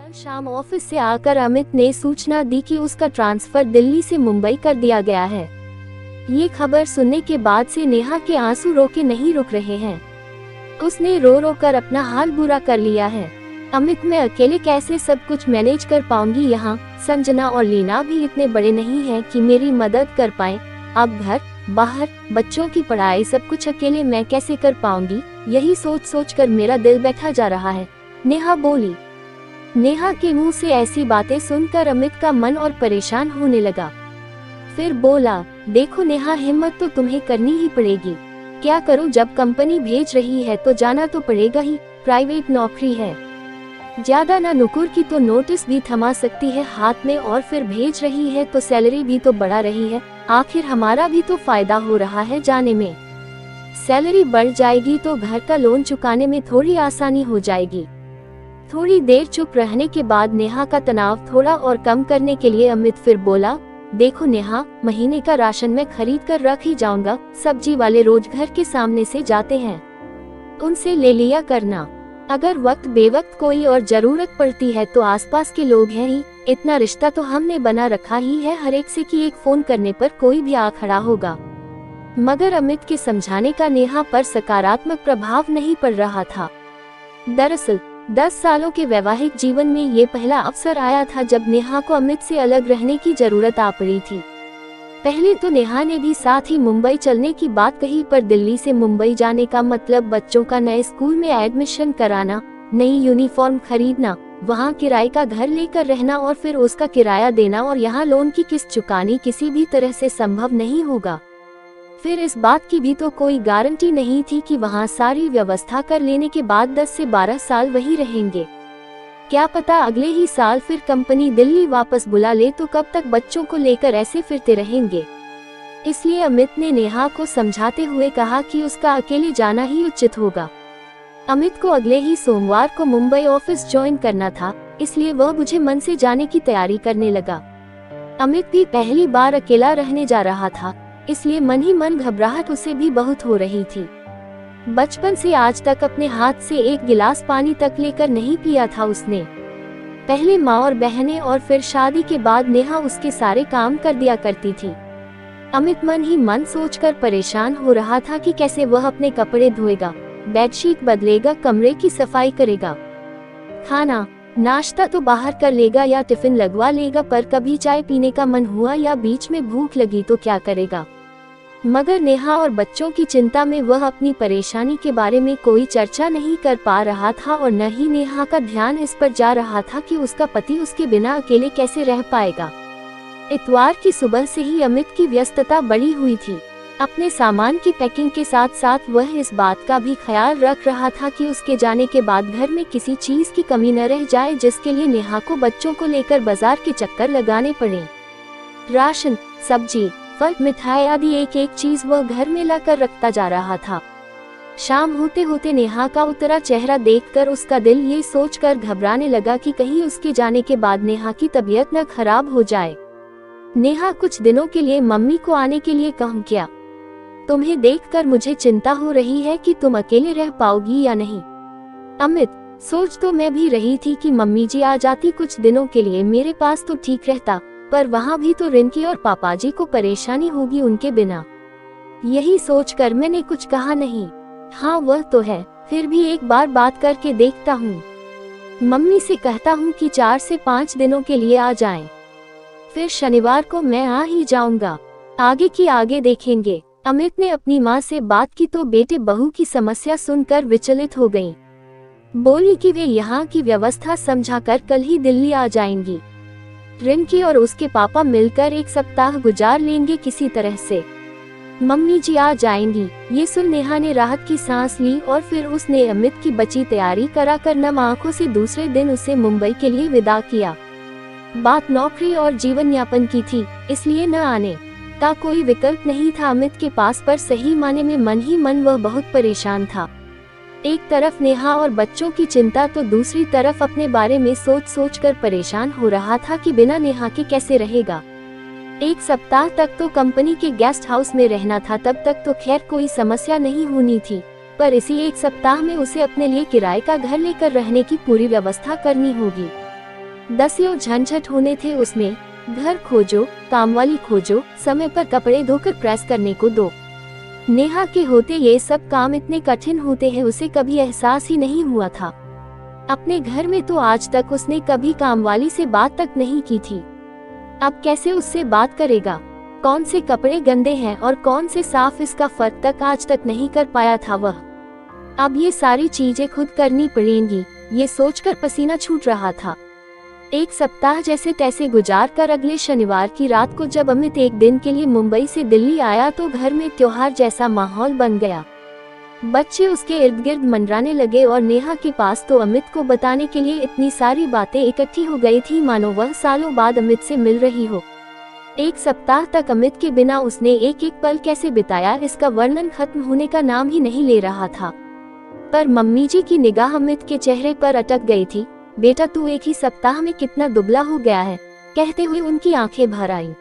कल शाम ऑफिस से आकर अमित ने सूचना दी कि उसका ट्रांसफर दिल्ली से मुंबई कर दिया गया है। ये खबर सुनने के बाद से नेहा के आंसू रोके नहीं रुक रहे हैं। उसने रो रो कर अपना हाल बुरा कर लिया है। अमित, मैं अकेले कैसे सब कुछ मैनेज कर पाऊंगी। यहाँ संजना और लीना भी इतने बड़े नहीं हैं कि मेरी मदद कर पाएं। अब घर बाहर बच्चों की पढ़ाई सब कुछ अकेले मैं कैसे कर पाऊंगी। यही सोच सोच कर मेरा दिल बैठा जा रहा है, नेहा बोली। नेहा के मुंह से ऐसी बातें सुनकर अमित का मन और परेशान होने लगा। फिर बोला, देखो नेहा, हिम्मत तो तुम्हें करनी ही पड़ेगी। क्या करूं, जब कंपनी भेज रही है तो जाना तो पड़ेगा ही। प्राइवेट नौकरी है, ज्यादा ना नुकुर की तो नोटिस भी थमा सकती है हाथ में, और फिर भेज रही है तो सैलरी भी तो बढ़ा रही है। आखिर हमारा भी तो फायदा हो रहा है जाने में। सैलरी बढ़ जाएगी तो घर का लोन चुकाने में थोड़ी आसानी हो जाएगी। थोड़ी देर चुप रहने के बाद नेहा का तनाव थोड़ा और कम करने के लिए अमित फिर बोला, देखो नेहा, महीने का राशन मैं खरीद कर रख ही जाऊंगा। सब्जी वाले रोज घर के सामने से जाते हैं, उनसे ले लिया करना। अगर वक्त बेवक्त कोई और जरूरत पड़ती है तो आसपास के लोग हैं ही। इतना रिश्ता तो हमने बना रखा ही है हर एक से कि एक फोन करने पर कोई भी आ खड़ा होगा। मगर अमित के समझाने का नेहा पर सकारात्मक प्रभाव नहीं पड़ रहा था। दरअसल 10 सालों के वैवाहिक जीवन में ये पहला अवसर आया था जब नेहा को अमित से अलग रहने की जरूरत आ पड़ी थी। पहले तो नेहा ने भी साथ ही मुंबई चलने की बात कही, पर दिल्ली से मुंबई जाने का मतलब बच्चों का नए स्कूल में एडमिशन कराना, नई यूनिफॉर्म खरीदना, वहाँ किराए का घर लेकर रहना और फिर उसका किराया देना, और यहाँ लोन की किस्त चुकानी किसी भी तरह से संभव नहीं होगा। फिर इस बात की भी तो कोई गारंटी नहीं थी कि वहाँ सारी व्यवस्था कर लेने के बाद 10 से 12 साल वही रहेंगे। क्या पता अगले ही साल फिर कंपनी दिल्ली वापस बुला ले तो कब तक बच्चों को लेकर ऐसे फिरते रहेंगे। इसलिए अमित ने नेहा को समझाते हुए कहा कि उसका अकेले जाना ही उचित होगा। अमित को अगले ही सोमवार को मुंबई ऑफिस ज्वाइन करना था, इसलिए वह बुझे मन से जाने की तैयारी करने लगा। अमित भी पहली बार अकेला रहने जा रहा था, इसलिए मन ही मन घबराहट उसे भी बहुत हो रही थी। बचपन से आज तक अपने हाथ से एक गिलास पानी तक लेकर नहीं पिया था उसने। पहले माँ और बहनें और फिर शादी के बाद नेहा उसके सारे काम कर दिया करती थी। अमित मन ही मन सोचकर परेशान हो रहा था कि कैसे वह अपने कपड़े धोएगा, बेडशीट बदलेगा, कमरे की सफाई करेगा। खाना नाश्ता तो बाहर कर लेगा या टिफिन लगवा लेगा, पर कभी चाय पीने का मन हुआ या बीच में भूख लगी तो क्या करेगा। मगर नेहा और बच्चों की चिंता में वह अपनी परेशानी के बारे में कोई चर्चा नहीं कर पा रहा था, और न ही नेहा का ध्यान इस पर जा रहा था कि उसका पति उसके बिना अकेले कैसे रह पाएगा। इतवार की सुबह से ही अमित की व्यस्तता बढ़ी हुई थी। अपने सामान की पैकिंग के साथ साथ वह इस बात का भी ख्याल रख रहा था कि उसके जाने के बाद घर में किसी चीज की कमी न रह जाए, जिसके लिए नेहा को बच्चों को लेकर बाजार के चक्कर लगाने पड़े। राशन, सब्जी, फल, मिठाई आदि एक एक चीज वह घर में लाकर रखता जा रहा था। शाम होते होते नेहा का उतरा चेहरा देखकर उसका दिल ये सोचकर घबराने लगा कि कहीं उसके जाने के बाद नेहा की तबीयत न खराब हो जाए। नेहा, कुछ दिनों के लिए मम्मी को आने के लिए कहूँ क्या? तुम्हें देखकर मुझे चिंता हो रही है कि तुम अकेले रह पाओगी या नहीं। अमित, सोच तो मैं भी रही थी कि मम्मी जी आ जाती कुछ दिनों के लिए मेरे पास तो ठीक रहता, पर वहाँ भी तो रिंकी और पापाजी को परेशानी होगी उनके बिना। यही सोचकर मैंने कुछ कहा नहीं। हाँ वह तो है, फिर भी एक बार बात करके देखता हूँ। मम्मी से कहता हूँ कि 4 से 5 दिनों के लिए आ जाएं। फिर शनिवार को मैं आ ही जाऊंगा, आगे की आगे देखेंगे। अमित ने अपनी माँ से बात की तो बेटे बहू की समस्या सुनकर विचलित हो गयी। बोली कि वे यहाँ की व्यवस्था समझाकर कल ही दिल्ली आ जाएंगी। रिंकी और उसके पापा मिलकर 1 सप्ताह गुजार लेंगे किसी तरह से। मम्मी जी आ जाएंगी। ये सुन नेहा ने राहत की सांस ली, और फिर उसने अमित की बची तैयारी कराकर नम आंखों से दूसरे दिन उसे मुंबई के लिए विदा किया। बात नौकरी और जीवन यापन की थी, इसलिए न आने का कोई विकल्प नहीं था अमित के पास, पर सही माने में मन ही मन वह बहुत परेशान था। एक तरफ नेहा और बच्चों की चिंता तो दूसरी तरफ अपने बारे में सोच सोच कर परेशान हो रहा था कि बिना नेहा के कैसे रहेगा। 1 सप्ताह तक तो कंपनी के गेस्ट हाउस में रहना था, तब तक तो खैर कोई समस्या नहीं होनी थी, पर इसी 1 सप्ताह में उसे अपने लिए किराए का घर लेकर रहने की पूरी व्यवस्था करनी होगी। दसियों झंझट होने थे उसमें, घर खोजो, कामवाली खोजो, समय पर कपड़े धोकर प्रेस करने को दो। नेहा के होते ये सब काम इतने कठिन होते हैं उसे कभी एहसास ही नहीं हुआ था। अपने घर में तो आज तक उसने कभी कामवाली से बात तक नहीं की थी। अब कैसे उससे बात करेगा? कौन से कपड़े गंदे हैं और कौन से साफ, इसका फर्क तक आज तक नहीं कर पाया था वह। अब ये सारी चीजें खुद करनी पड़ेंगी, ये सोचकर पसीना छूट रहा था। एक सप्ताह जैसे तैसे गुजार कर अगले शनिवार की रात को जब अमित एक दिन के लिए मुंबई से दिल्ली आया तो घर में त्योहार जैसा माहौल बन गया। बच्चे उसके इर्द गिर्द मंडराने लगे और नेहा के पास तो अमित को बताने के लिए इतनी सारी बातें इकट्ठी हो गई थी मानो वह सालों बाद अमित से मिल रही हो। एक सप्ताह तक अमित के बिना उसने एक एक पल कैसे बिताया इसका वर्णन खत्म होने का नाम ही नहीं ले रहा था। पर मम्मी जी की निगाह अमित के चेहरे पर अटक गई थी। बेटा तू एक ही सप्ताह में कितना दुबला हो गया है, कहते हुए उनकी आंखें भर आईं।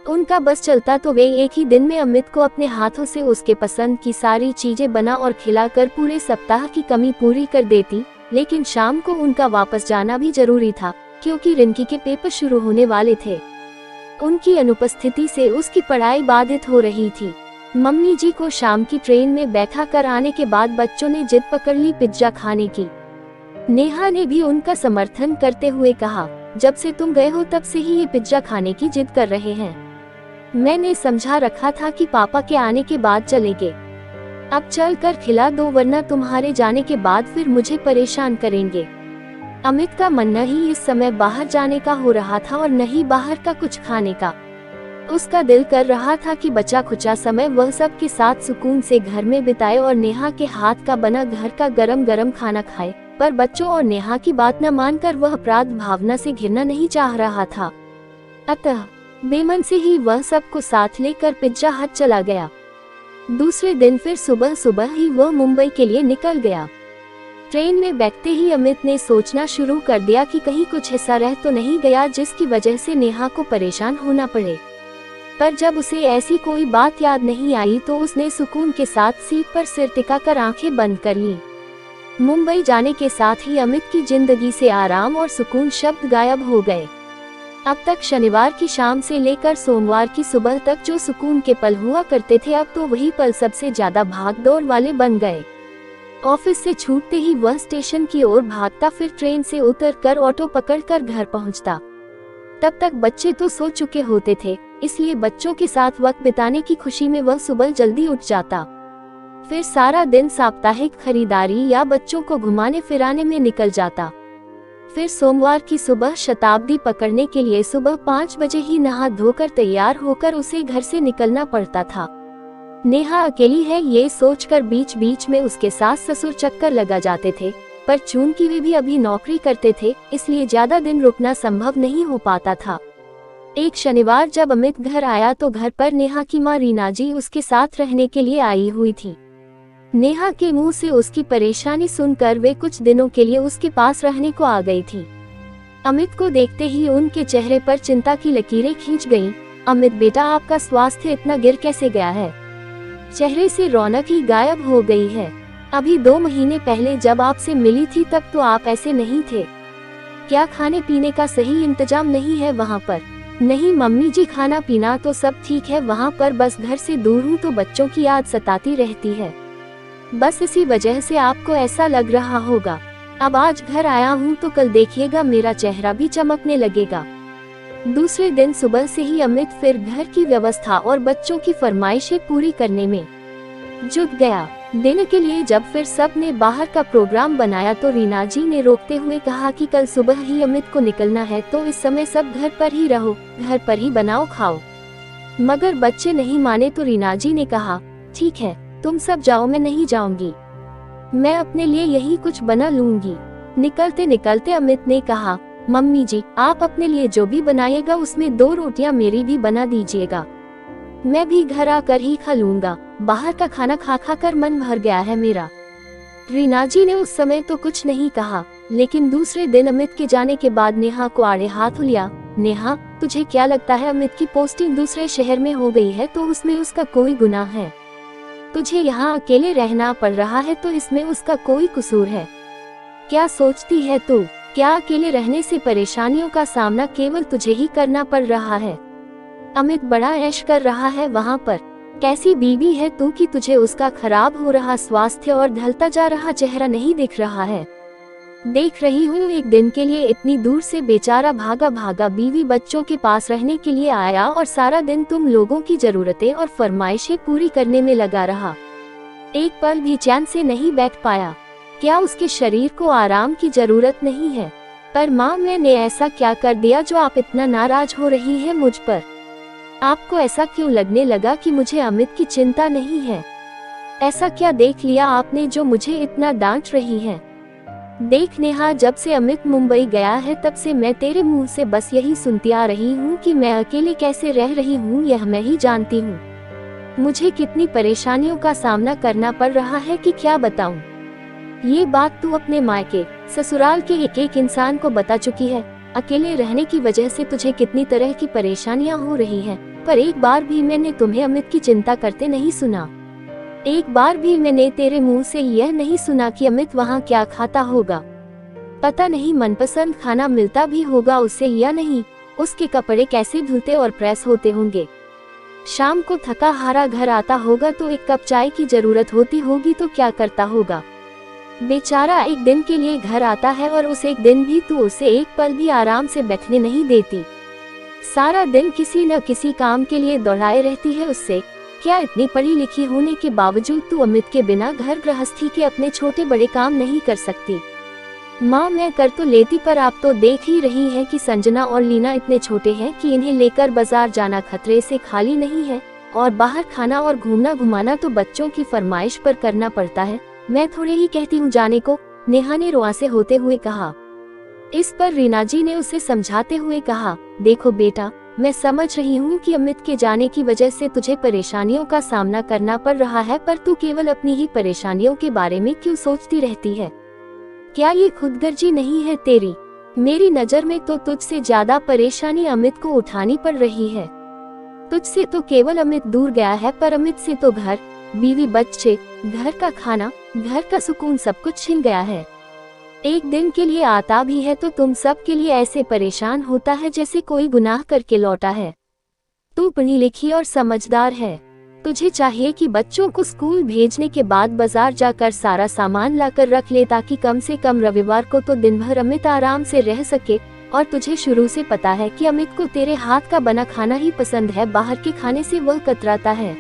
उनका बस चलता तो वे एक ही दिन में अमित को अपने हाथों से उसके पसंद की सारी चीजें बना और खिलाकर पूरे सप्ताह की कमी पूरी कर देती, लेकिन शाम को उनका वापस जाना भी जरूरी था क्योंकि रिंकी के पेपर शुरू होने वाले थे। उनकी अनुपस्थिति से उसकी पढ़ाई बाधित हो रही थी। मम्मी जी को शाम की ट्रेन में बैठा कर आने के बाद बच्चों ने जिद पकड़ ली पिज्जा खाने की। नेहा ने भी उनका समर्थन करते हुए कहा, जब से तुम गए हो तब से ही ये पिज्जा खाने की जिद कर रहे हैं। मैंने समझा रखा था कि पापा के आने के बाद चलेंगे। अब चल कर खिला दो वरना तुम्हारे जाने के बाद फिर मुझे परेशान करेंगे। अमित का मन न ही इस समय बाहर जाने का हो रहा था और न ही बाहर का कुछ खाने का। उसका दिल कर रहा था कि बचा खुचा समय वह सब के साथ सुकून से घर में बिताए और नेहा के हाथ का बना घर का गरम गरम खाना खाए, पर बच्चों और नेहा की बात न मानकर वह अपराध भावना से घिरना नहीं चाह रहा था। अतः बेमन से ही वह सबको साथ लेकर पिज्जा हट चला गया। दूसरे दिन फिर सुबह सुबह ही वह मुंबई के लिए निकल गया। ट्रेन में बैठते ही अमित ने सोचना शुरू कर दिया कि कहीं कुछ ऐसा रह तो नहीं गया जिसकी वजह से नेहा को परेशान होना पड़े। पर जब उसे ऐसी कोई बात याद नहीं आई तो उसने सुकून के साथ सीट पर सिर टिकाकर आंखें बंद कर ली। मुंबई जाने के साथ ही अमित की जिंदगी से आराम और सुकून शब्द गायब हो गए। अब तक शनिवार की शाम से लेकर सोमवार की सुबह तक जो सुकून के पल हुआ करते थे अब तो वही पल सबसे ज्यादा भागदौड़ वाले बन गए। ऑफिस से छूटते ही वह स्टेशन की ओर भागता, फिर ट्रेन से उतरकर ऑटो पकड़कर घर पहुंचता। तब तक बच्चे तो सो चुके होते थे, इसलिए बच्चों के साथ वक्त बिताने की खुशी में वह सुबह जल्दी उठ जाता। फिर सारा दिन साप्ताहिक खरीदारी या बच्चों को घुमाने फिराने में निकल जाता। फिर सोमवार की सुबह शताब्दी पकड़ने के लिए सुबह 5 बजे ही नहा धोकर तैयार होकर उसे घर से निकलना पड़ता था। नेहा अकेली है ये सोचकर बीच बीच में उसके सास ससुर चक्कर लगा जाते थे, पर चूंकि वे भी अभी नौकरी करते थे इसलिए ज्यादा दिन रुकना संभव नहीं हो पाता था। एक शनिवार जब अमित घर आया तो घर पर नेहा की मां रीना जी उसके साथ रहने के लिए आई हुई थी। नेहा के मुंह से उसकी परेशानी सुनकर वे कुछ दिनों के लिए उसके पास रहने को आ गई थी। अमित को देखते ही उनके चेहरे पर चिंता की लकीरें खींच गईं। अमित बेटा, आपका स्वास्थ्य इतना गिर कैसे गया है? चेहरे से रौनक ही गायब हो गई है। अभी 2 महीने पहले जब आपसे मिली थी तब तो आप ऐसे नहीं थे। क्या खाने पीने का सही इंतजाम नहीं है वहाँ पर? नहीं मम्मी जी, खाना पीना तो सब ठीक है वहाँ पर, बस घर से दूर हूँ तो बच्चों की याद सताती रहती है। बस इसी वजह से आपको ऐसा लग रहा होगा। अब आज घर आया हूँ तो कल देखिएगा मेरा चेहरा भी चमकने लगेगा। दूसरे दिन सुबह से ही अमित फिर घर की व्यवस्था और बच्चों की फरमाइशें पूरी करने में जुट गया। दिन के लिए जब फिर सब ने बाहर का प्रोग्राम बनाया तो रीना जी ने रोकते हुए कहा कि कल सुबह ही अमित को निकलना है तो इस समय सब घर पर ही रहो, घर पर ही बनाओ खाओ। मगर बच्चे नहीं माने तो रीना जी ने कहा, ठीक है तुम सब जाओ, मैं नहीं जाऊंगी, मैं अपने लिए यही कुछ बना लूंगी। निकलते निकलते अमित ने कहा, मम्मी जी आप अपने लिए जो भी बनाइएगा उसमें 2 रोटियां मेरी भी बना दीजिएगा, मैं भी घर आकर ही खा लूंगा, बाहर का खाना खा खा कर मन भर गया है मेरा। रीना जी ने उस समय तो कुछ नहीं कहा, लेकिन दूसरे दिन अमित के जाने के बाद नेहा को आड़े हाथ लिया। नेहा, तुझे क्या लगता है अमित की पोस्टिंग दूसरे शहर में हो गई है तो उसमें उसका कोई गुनाह है? तुझे यहाँ अकेले रहना पड़ रहा है तो इसमें उसका कोई कसूर है? क्या सोचती है तू? क्या अकेले रहने से परेशानियों का सामना केवल तुझे ही करना पड़ रहा है? अमित बड़ा ऐश कर रहा है वहाँ पर। कैसी बीवी है तू कि तुझे उसका खराब हो रहा स्वास्थ्य और ढलता जा रहा चेहरा नहीं दिख रहा है? देख रही हूँ एक दिन के लिए इतनी दूर से बेचारा भागा भागा बीवी बच्चों के पास रहने के लिए आया और सारा दिन तुम लोगों की जरूरतें और फरमाइशें पूरी करने में लगा रहा। एक पल भी चैन से नहीं बैठ पाया। क्या उसके शरीर को आराम की जरूरत नहीं है? पर माँ, मैंने ऐसा क्या कर दिया जो आप इतना नाराज हो रही है मुझ पर? आपको ऐसा क्यों लगने लगा कि मुझे अमित की चिंता नहीं है? ऐसा क्या देख लिया आपने जो मुझे इतना डांट रही है? देख नेहा, जब से अमित मुंबई गया है तब से मैं तेरे मुंह से बस यही सुनती आ रही हूँ कि मैं अकेले कैसे रह रही हूँ, यह मैं ही जानती हूँ। मुझे कितनी परेशानियों का सामना करना पड़ रहा है कि क्या बताऊँ। ये बात तू अपने मायके ससुराल के एक एक इंसान को बता चुकी है। अकेले रहने की वजह से तुझे कितनी तरह की परेशानियां हो रही हैं, पर एक बार भी मैंने तुम्हें अमित की चिंता करते नहीं सुना। एक बार भी मैंने तेरे मुंह से यह नहीं सुना कि अमित वहाँ क्या खाता होगा। पता नहीं मनपसंद खाना मिलता भी होगा उसे या नहीं, उसके कपड़े कैसे धुलते और प्रेस होते होंगे। शाम को थका हारा घर आता होगा तो एक कप चाय की जरूरत होती होगी तो क्या करता होगा। बेचारा एक दिन के लिए घर आता है और उस एक दिन भी तू उसे एक पल भी आराम से बैठने नहीं देती। सारा दिन किसी न किसी काम के लिए दौड़ाए रहती है उससे। क्या इतनी पढ़ी लिखी होने के बावजूद तू अमित के बिना घर गृहस्थी के अपने छोटे बड़े काम नहीं कर सकती? माँ, मैं कर तो लेती, पर आप तो देख ही रही हैं कि संजना और लीना इतने छोटे हैं कि इन्हें लेकर बाजार जाना खतरे से खाली नहीं है, और बाहर खाना और घूमना घुमाना तो बच्चों की फरमाइश पर करना पड़ता है। मैं थोड़े ही कहती हूँ जाने को, नेहा ने रुआंसे होते हुए कहा। इस पर रीना जी ने उसे समझाते हुए कहा, देखो बेटा, मैं समझ रही हूँ कि अमित के जाने की वजह से तुझे परेशानियों का सामना करना पड़ रहा है, पर तू केवल अपनी ही परेशानियों के बारे में क्यों सोचती रहती है? क्या ये खुदगर्जी नहीं है तेरी? मेरी नजर में तो तुझसे ज्यादा परेशानी अमित को उठानी पड़ रही है। तुझसे तो केवल अमित दूर गया है, पर अमित से तो घर, बीवी, बच्चे, घर का खाना, घर का सुकून सब कुछ छिन गया है। एक दिन के लिए आता भी है तो तुम सब के लिए ऐसे परेशान होता है जैसे कोई गुनाह करके लौटा है। तू पढ़ी लिखी और समझदार है। तुझे चाहिए कि बच्चों को स्कूल भेजने के बाद बाजार जाकर सारा सामान लाकर रख ले, ताकि कम से कम रविवार को तो दिन भर अमित आराम से रह सके। और तुझे शुरू से पता है कि अमित को तेरे हाथ का बना खाना ही पसंद है, बाहर के खाने से वह कतराता है।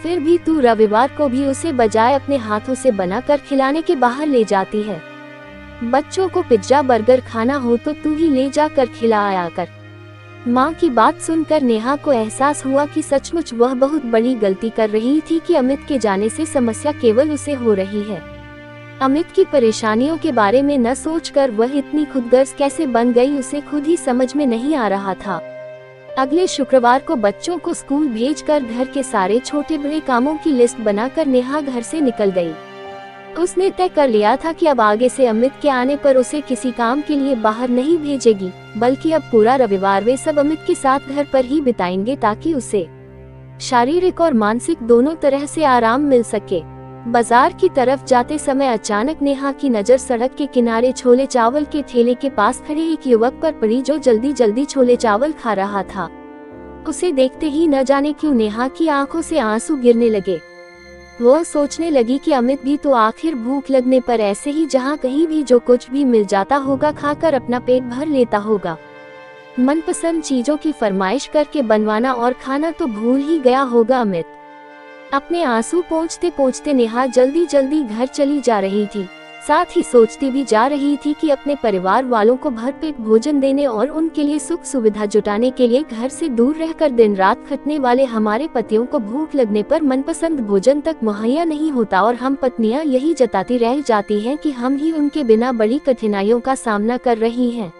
फिर भी तू रविवार को भी उसे बजाय अपने हाथों से बनाकर खिलाने के बाहर ले जाती है। बच्चों को पिज्जा बर्गर खाना हो तो तू ही ले जाकर खिला आया कर। माँ की बात सुनकर नेहा को एहसास हुआ कि सचमुच वह बहुत बड़ी गलती कर रही थी कि अमित के जाने से समस्या केवल उसे हो रही है। अमित की परेशानियों के बारे में न सोचकर वह इतनी खुदगर्ज कैसे बन गई, उसे खुद ही समझ में नहीं आ रहा था। अगले शुक्रवार को बच्चों को स्कूल भेजकर घर के सारे छोटे बड़े कामों की लिस्ट बनाकर नेहा घर से निकल गई। उसने तय कर लिया था कि अब आगे से अमित के आने पर उसे किसी काम के लिए बाहर नहीं भेजेगी, बल्कि अब पूरा रविवार वे सब अमित के साथ घर पर ही बिताएंगे, ताकि उसे शारीरिक और मानसिक दोनों तरह से आराम मिल सके। बाजार की तरफ जाते समय अचानक नेहा की नजर सड़क के किनारे छोले चावल के ठेले के पास खड़े एक युवक पर पड़ी, जो जल्दी जल्दी छोले चावल खा रहा था। उसे देखते ही न जाने क्यों नेहा की आंखों से आंसू गिरने लगे। वह सोचने लगी कि अमित भी तो आखिर भूख लगने पर ऐसे ही जहाँ कहीं भी जो कुछ भी मिल जाता होगा खाकर अपना पेट भर लेता होगा। मनपसंद चीजों की फरमाइश करके बनवाना और खाना तो भूल ही गया होगा अमित। अपने आंसू पोंछते पोंछते नेहा जल्दी जल्दी घर चली जा रही थी। साथ ही सोचती भी जा रही थी कि अपने परिवार वालों को भरपेट भोजन देने और उनके लिए सुख सुविधा जुटाने के लिए घर से दूर रहकर दिन रात खटने वाले हमारे पतियों को भूख लगने पर मनपसंद भोजन तक मुहैया नहीं होता, और हम पत्नियां यही जताती रह जाती हैं कि हम ही उनके बिना बड़ी कठिनाइयों का सामना कर रही हैं।